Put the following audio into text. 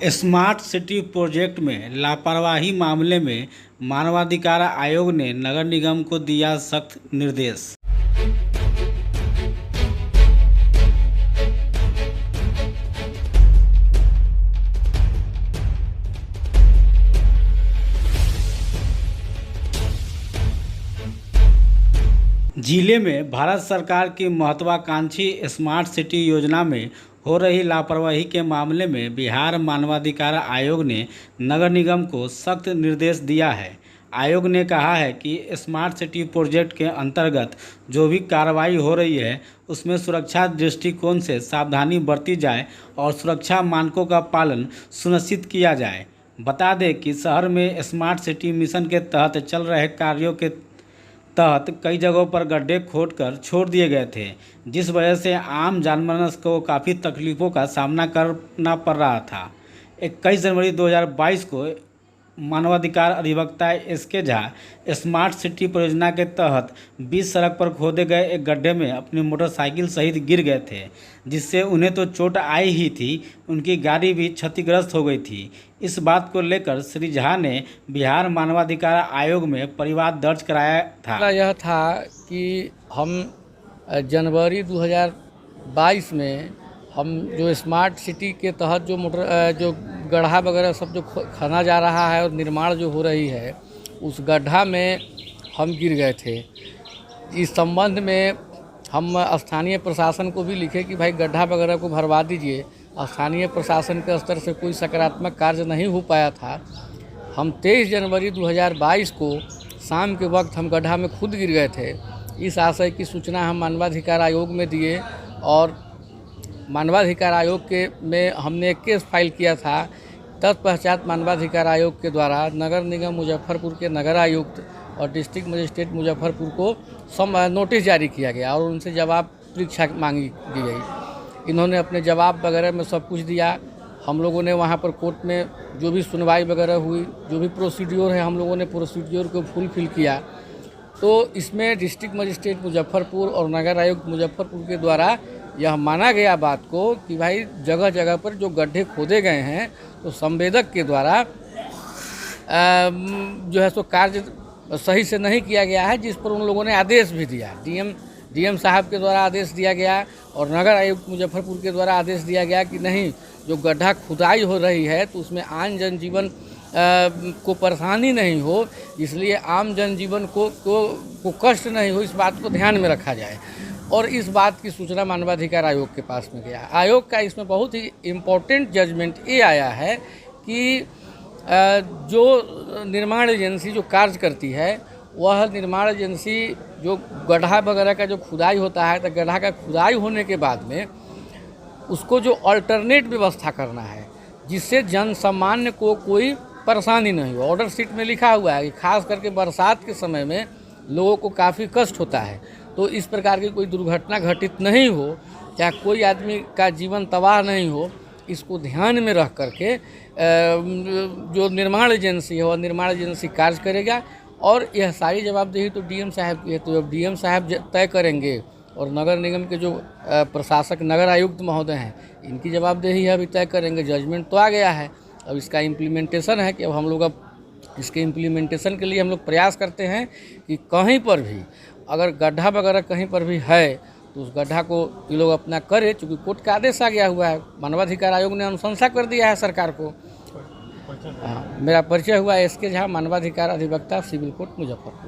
Smart city project में लापरवाही मामले में मानवाधिकार आयोग ने नगर निगम को दिया सख्त निर्देश। जिले में भारत सरकार की महत्वाकांक्षी स्मार्ट सिटी योजना में हो रही लापरवाही के मामले में बिहार मानवाधिकार आयोग ने नगर निगम को सख्त निर्देश दिया है। आयोग ने कहा है कि स्मार्ट सिटी प्रोजेक्ट के अंतर्गत जो भी कार्रवाई हो रही है उसमें सुरक्षा दृष्टिकोण से सावधानी बरती जाए और सुरक्षा मानकों का पालन सुनिश्चित किया जाए। बता दें कि शहर में स्मार्ट सिटी मिशन के तहत चल रहे कार्यों के तहत कई जगहों पर गड्ढे खोदकर छोड़ दिए गए थे, जिस वजह से आम जनमानस को काफ़ी तकलीफ़ों का सामना करना पड़ रहा था। 21 जनवरी 2022 को मानवाधिकार अधिवक्ता एसके झा स्मार्ट सिटी परियोजना के तहत 20 सड़क पर खोदे गए एक गड्ढे में अपनी मोटरसाइकिल सहित गिर गए थे, जिससे उन्हें तो चोट आई ही थी, उनकी गाड़ी भी क्षतिग्रस्त हो गई थी। इस बात को लेकर श्री झा ने बिहार मानवाधिकार आयोग में परिवाद दर्ज कराया था। यह था कि हम जनवरी 2022 में हम जो स्मार्ट सिटी के तहत जो गड्ढा वगैरह सब जो खना जा रहा है और निर्माण जो हो रही है, उस गड्ढा में हम गिर गए थे। इस संबंध में हम स्थानीय प्रशासन को भी लिखे कि भाई गड्ढा वगैरह को भरवा दीजिए। स्थानीय प्रशासन के स्तर से कोई सकारात्मक कार्य नहीं हो पाया था। हम 23 जनवरी 2022 को शाम के वक्त हम गड्ढा में खुद गिर गए थे। इस आशय की सूचना हम मानवाधिकार आयोग में दिए और मानवाधिकार आयोग में हमने एक केस फाइल किया था। तत्पश्चात मानवाधिकार आयोग के द्वारा नगर निगम मुजफ्फरपुर के नगर आयुक्त और डिस्ट्रिक्ट मजिस्ट्रेट मुजफ्फरपुर को नोटिस जारी किया गया और उनसे जवाब परीक्षा मांगी गई। इन्होंने अपने जवाब वगैरह में सब कुछ दिया। हम लोगों ने वहाँ पर कोर्ट में जो भी सुनवाई वगैरह हुई, जो भी प्रोसीड्योर है, हम लोगों ने प्रोसीड्योर को फुलफिल किया। तो इसमें डिस्ट्रिक्ट मजिस्ट्रेट मुजफ्फरपुर और नगर आयुक्त मुजफ्फरपुर के द्वारा यह माना गया बात को कि भाई जगह जगह पर जो गड्ढे खोदे गए हैं तो संवेदक के द्वारा जो है सो कार्य सही से नहीं किया गया है, जिस पर उन लोगों ने आदेश भी दिया। डीएम साहब के द्वारा आदेश दिया गया और नगर आयुक्त मुजफ्फरपुर के द्वारा आदेश दिया गया कि नहीं, जो गड्ढा खुदाई हो रही है तो उसमें आम जनजीवन को परेशानी नहीं हो, इसलिए आम जनजीवन को कष्ट नहीं हो, इस बात को ध्यान में रखा जाए। और इस बात की सूचना मानवाधिकार आयोग के पास में गया। आयोग का इसमें बहुत ही इम्पोर्टेंट जजमेंट ये आया है कि जो निर्माण एजेंसी जो कार्य करती है, वह निर्माण एजेंसी जो गड्ढा वगैरह का जो खुदाई होता है, तो गड्ढा का खुदाई होने के बाद में उसको जो अल्टरनेट व्यवस्था करना है, जिससे जन सामान्य को कोई परेशानी नहीं हो। ऑर्डर शीट में लिखा हुआ है कि खास करके बरसात के समय में लोगों को काफ़ी कष्ट होता है, तो इस प्रकार की कोई दुर्घटना घटित नहीं हो, चाहे कोई आदमी का जीवन तबाह नहीं हो, इसको ध्यान में रख करके जो निर्माण एजेंसी है वह निर्माण एजेंसी कार्य करेगा। और यह सारी जवाबदेही तो डीएम साहब की है, तो जब डीएम साहब तय करेंगे और नगर निगम के जो प्रशासक नगर आयुक्त महोदय हैं, इनकी जवाबदेही है, अभी तय करेंगे। जजमेंट तो आ गया है, अब इसका इम्प्लीमेंटेशन है कि अब हम लोग इसके इम्प्लीमेंटेशन के लिए हम लोग प्रयास करते हैं कि कहीं पर भी अगर गड्ढा वगैरह कहीं पर भी है तो उस गड्ढा को ये लोग अपना करें, चूँकि कोर्ट का आदेश आ गया हुआ है। मानवाधिकार आयोग ने अनुशंसा कर दिया है सरकार को। मेरा परिचय हुआ एसके झा, मानवाधिकार अधिवक्ता, सिविल कोर्ट, मुजफ्फरपुर।